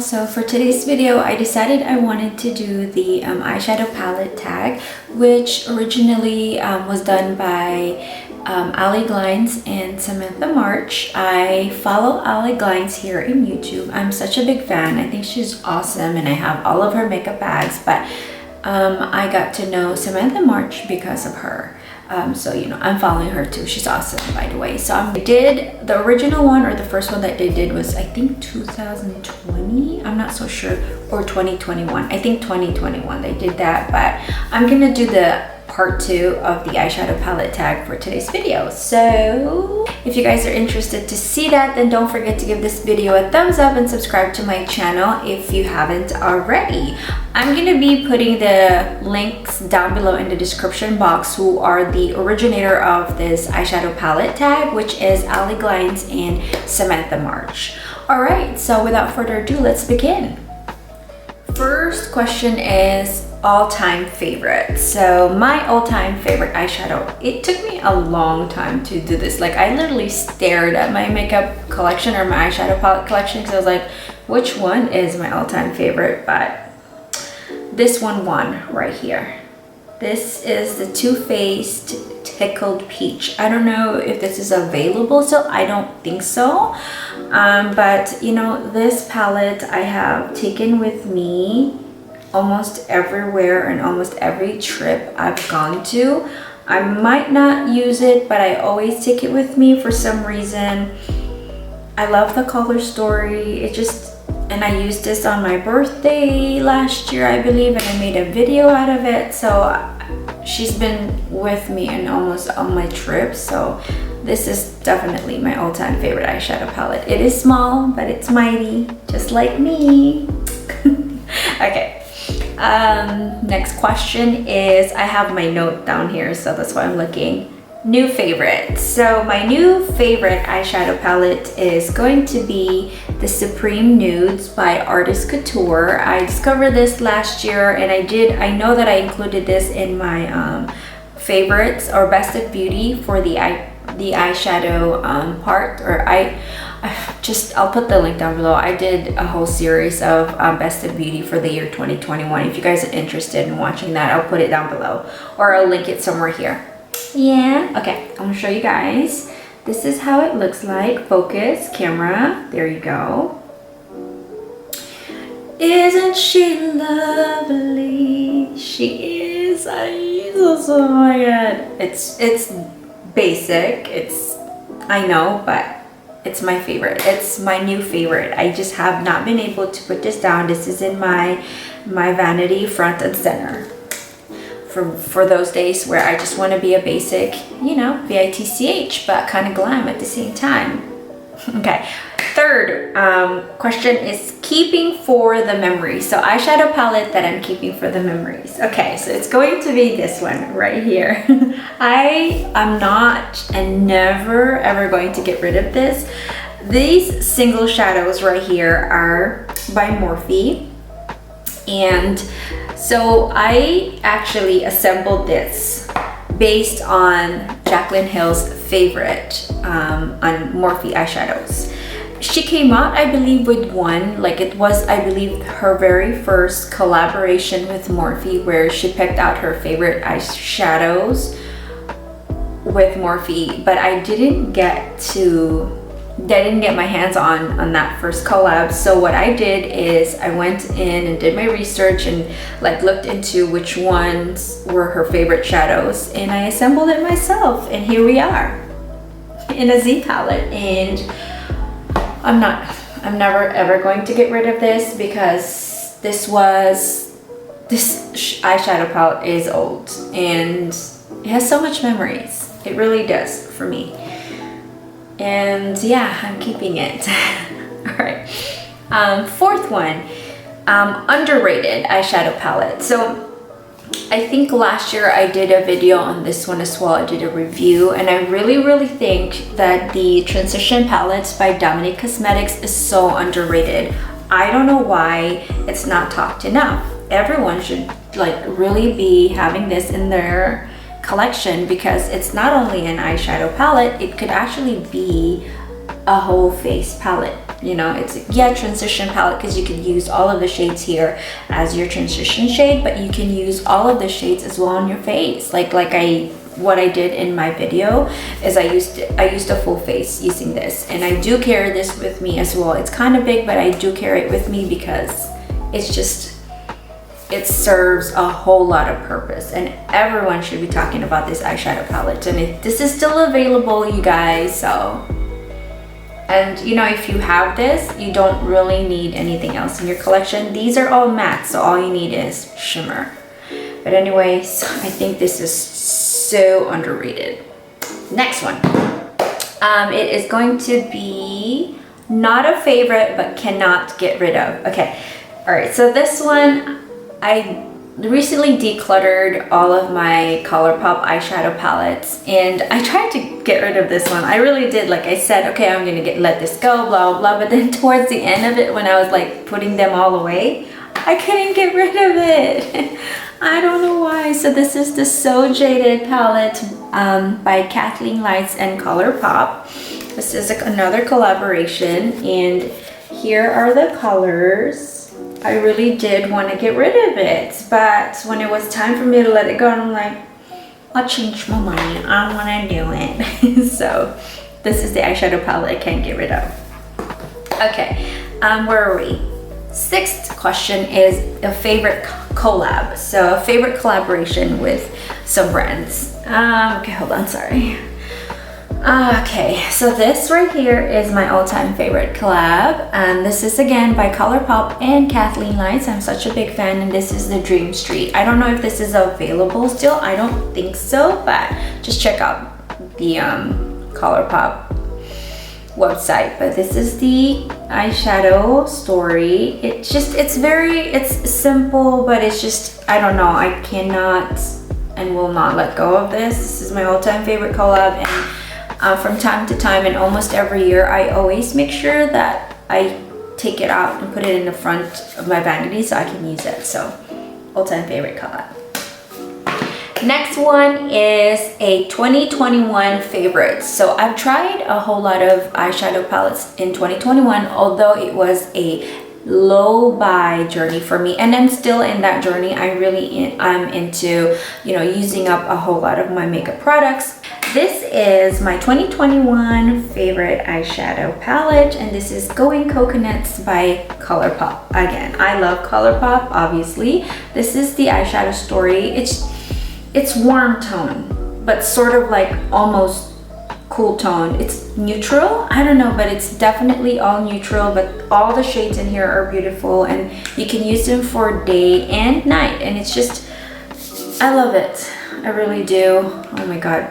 So for today's video, I decided I wanted to do the eyeshadow palette tag, which originally was done by LAKEY and Samantha March. I follow LAKEY here in YouTube. I'm such a big fan. I think she's awesome and I have all of her makeup bags, but I got to know Samantha March because of her. So you know, I'm following her too. She's awesome, by the way. So I did the original one, or the first one that they did was I think 2020, I'm not so sure, or 2021. I think 2021 they did that, but I'm gonna do the part 2 of the eyeshadow palette tag for today's video. So if you guys are interested to see that, then don't forget to give this video a thumbs up and subscribe to my channel if you haven't already. I'm gonna be putting the links down below in the description box who are the originator of this eyeshadow palette tag, which is LAKEY and Samantha March. All right, so without further ado, let's begin. First question is all-time favorite. So my all-time favorite eyeshadow, it took me a long time to do this. Like I literally stared at my makeup collection or my eyeshadow palette collection because I was like, which one is my all-time favorite? But this one won right here. This is the Too Faced Tickled Peach. I don't know if this is available still. I don't think so. But you know, this palette I have taken with me almost everywhere and almost every trip I've gone to. I might not use it, but I always take it with me for some reason. I love the color story. It just, and I used this on my birthday last year, I believe, and I made a video out of it. So she's been with me in almost all my trips. So this is definitely my all-time favorite eyeshadow palette. It is small, but it's mighty, just like me. Okay. Next question is, I have my note down here, so that's why I'm looking. New favorite. So my new favorite eyeshadow palette is going to be the Supreme Nudes by Artist Couture. I discovered this last year, and I know that I included this in my favorites or best of beauty for the eyeshadow part, or I'll put the link down below. I did a whole series of best of beauty for the year 2021. If you guys are interested in watching that, I'll put it down below, or I'll link it somewhere here. Yeah, okay, I'm gonna show you guys. This is how it looks like. Focus, camera, there you go. Isn't she lovely? She is. Oh my god. It's basic. I know, but it's my favorite. It's my new favorite. I just have not been able to put this down. This is in my vanity front and center for those days where I just want to be a basic, you know, bitch, but kind of glam at the same time. Okay, third question is keeping for the memories. So eyeshadow palette that I'm keeping for the memories. Okay, so it's going to be this one right here. I am not and never ever going to get rid of this. These single shadows right here are by Morphe, and so I actually assembled this based on Jaclyn Hill's favorite on Morphe eyeshadows. She came out, I believe, with one, like it was, I believe, her very first collaboration with Morphe, where she picked out her favorite eyeshadows with Morphe, but I didn't get my hands on that first collab. So what I did is I went in and did my research and like looked into which ones were her favorite shadows, and I assembled it myself, and here we are in a Z palette. And I'm never ever going to get rid of this because this eyeshadow palette is old and it has so much memories. It really does for me. And yeah, I'm keeping it. All right. Fourth one, underrated eyeshadow palette. So I think last year I did a video on this one as well. I did a review, and I really think that the Transition palettes by Dominique Cosmetics is so underrated. I don't know why it's not talked enough. Everyone should like really be having this in their collection because it's not only an eyeshadow palette, it could actually be a whole face palette. you know, it's yeah, transition palette, because you can use all of the shades here as your transition shade, but you can use all of the shades as well on your face. What I did in my video is I used a full face using this, and I do carry this with me as well. It's kind of big, but I do carry it with me because it's just, it serves a whole lot of purpose, and everyone should be talking about this eyeshadow palette. And this is still available, you guys, so. And you know, if you have this, you don't really need anything else in your collection. These are all matte, so all you need is shimmer. But anyways, I think this is so underrated. Next one. It is going to be not a favorite, but cannot get rid of. Okay, all right, so this one, I recently decluttered all of my ColourPop eyeshadow palettes, and I tried to get rid of this one. I really did. Like I said, okay, I'm gonna let this go, blah, blah, blah. But then towards the end of it, when I was like putting them all away, I couldn't get rid of it. I don't know why. So this is the So Jaded palette by Kathleen Lights and ColourPop. This is another collaboration, and here are the colors. I really did want to get rid of it, but when it was time for me to let it go, I'm like, I'll change my mind. I don't want to do it. So this is the eyeshadow palette I can't get rid of. Okay, where are we? Sixth question is a favorite collab. So a favorite collaboration with some brands. Okay, hold on, sorry. Okay, so this right here is my all-time favorite collab, and this is again by ColourPop and Kathleen Lights. I'm such a big fan, and this is the Dream Street. I don't know if this is available still. I don't think so, but just check out the ColourPop website. But this is the eyeshadow story. It's simple, but it's just, I don't know, I cannot and will not let go of this. This is my all-time favorite collab, and from time to time and almost every year, I always make sure that I take it out and put it in the front of my vanity so I can use it. So, all-time favorite collab. Next one is a 2021 favorite. So I've tried a whole lot of eyeshadow palettes in 2021, although it was a low buy journey for me, and I'm still in that journey. I'm into, you know, using up a whole lot of my makeup products. This is my 2021 favorite eyeshadow palette, and this is Going Coconuts by ColourPop. Again, I love ColourPop, obviously. This is the eyeshadow story. It's warm tone, but sort of like almost cool tone. It's neutral, I don't know, but it's definitely all neutral, but all the shades in here are beautiful, and you can use them for day and night, and it's just, I love it. I really do. Oh my god,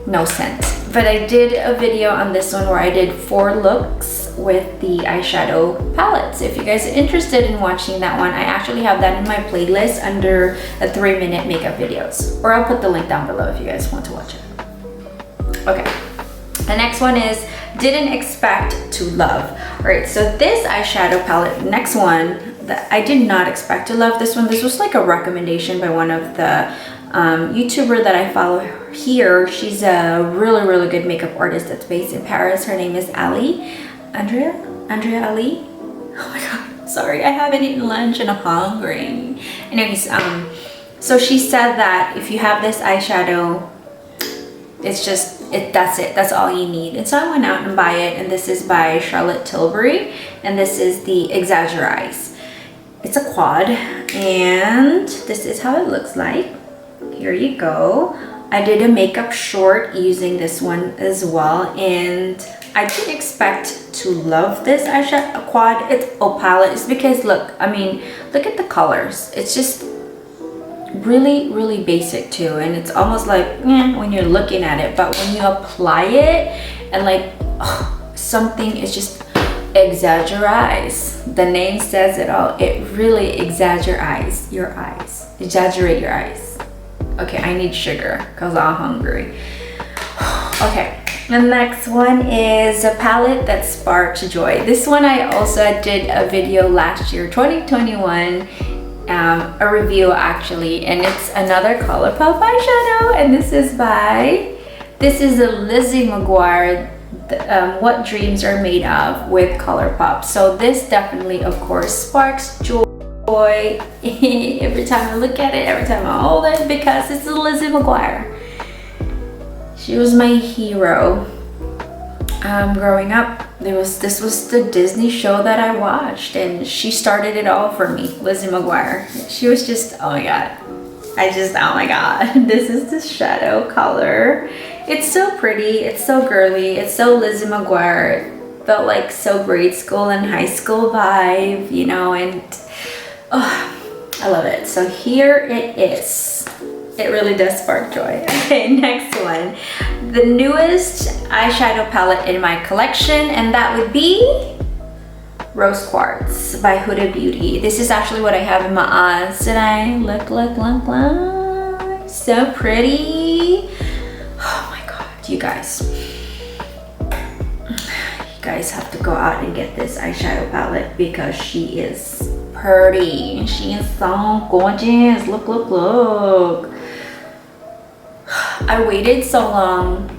no scent. But I did a video on this one where I did 4 looks with the eyeshadow palettes. If you guys are interested in watching that one, I actually have that in my playlist under the 3-minute makeup videos, or I'll put the link down below if you guys want to watch it. Okay, the next one is Didn't Expect to Love. All right, so this eyeshadow palette, next one, that I did not expect to love this one. This was like a recommendation by one of the YouTuber that I follow here. She's a really, really good makeup artist that's based in Paris. Her name is Andrea Ali. Oh my god, sorry, I haven't eaten lunch and I'm hungry. Anyways, so she said that if you have this eyeshadow, that's all you need. And so I went out and buy it, and this is by Charlotte Tilbury, and this is the Exaggerize. It's a quad, and this is how it looks like. Here you go. I did a makeup short using this one as well, and I didn't expect to love this eyeshadow quad. It's palette. It's because look at the colors. It's just really, really basic too, and it's almost like when you're looking at it, but when you apply it and like something is just exaggerize. The name says it all. It really exaggerates your eyes. Exaggerate your eyes. Okay, I need sugar because I'm hungry. Okay, the next one is a palette that sparked joy. This one I also did a video last year, 2021. A review actually, and it's another ColourPop eyeshadow, and this is a Lizzie McGuire what dreams are made of with ColourPop. So this definitely, of course, sparks joy every time I look at it, every time I hold it, because it's Lizzie McGuire. She was my hero. Growing up, this was the Disney show that I watched, and she started it all for me, Lizzie McGuire. She was just, oh my god. Oh my god. This is the shadow color. It's so pretty, it's so girly, it's so Lizzie McGuire. It felt like so grade school and high school vibe, you know, and oh, I love it. So here it is. It really does spark joy. Okay, next one. The newest eyeshadow palette in my collection, and that would be Rose Quartz by Huda Beauty. This is actually what I have in my eyes today. Look. So pretty. Oh my god, you guys. You guys have to go out and get this eyeshadow palette because she is pretty. She is so gorgeous. Look. I waited so long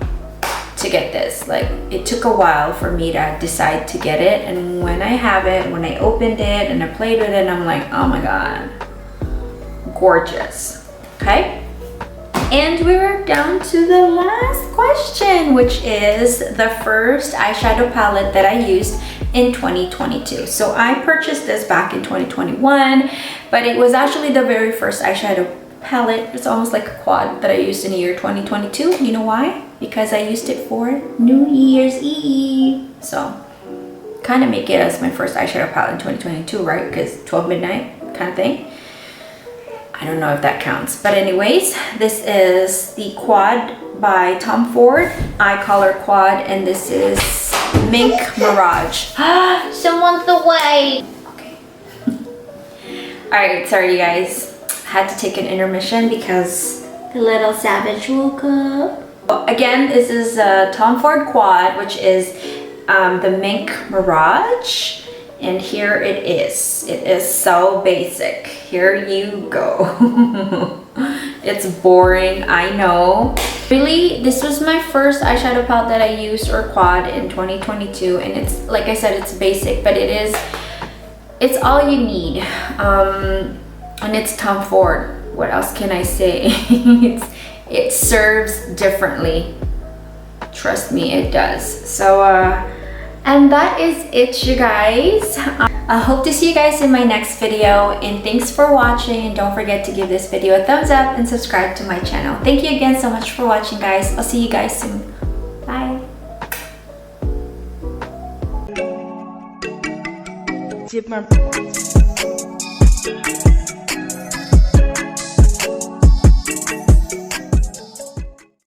to get this. Like, it took a while for me to decide to get it, and when I have it, when I opened it and I played with it, I'm like, oh my god, gorgeous. Okay, and we're down to the last question, which is the first eyeshadow palette that I used in 2022. So I purchased this back in 2021, but it was actually the very first eyeshadow palette. It's almost like a quad that I used in the year 2022. You know why? Because I used it for New Year's Eve. So kind of make it as my first eyeshadow palette in 2022, right? Because 12 midnight kind of thing. I don't know if that counts, but anyways, this is the quad by Tom Ford eye color quad, and this is Mink Mirage. Someone's away. Okay. All right, sorry you guys. Had to take an intermission because the little savage woke up. Again, this is a Tom Ford quad, which is the Mink Mirage, and here it is. It is so basic. Here you go. It's boring, I know. Really, this was my first eyeshadow palette that I used, or quad, in 2022, and it's, like I said, it's basic, but it's all you need. And it's Tom Ford. What else can I say? It serves differently. Trust me, it does. So, and that is it, you guys. I hope to see you guys in my next video, and thanks for watching, and don't forget to give this video a thumbs up and subscribe to my channel. Thank you again so much for watching, guys. I'll see you guys soon. Bye. Dip my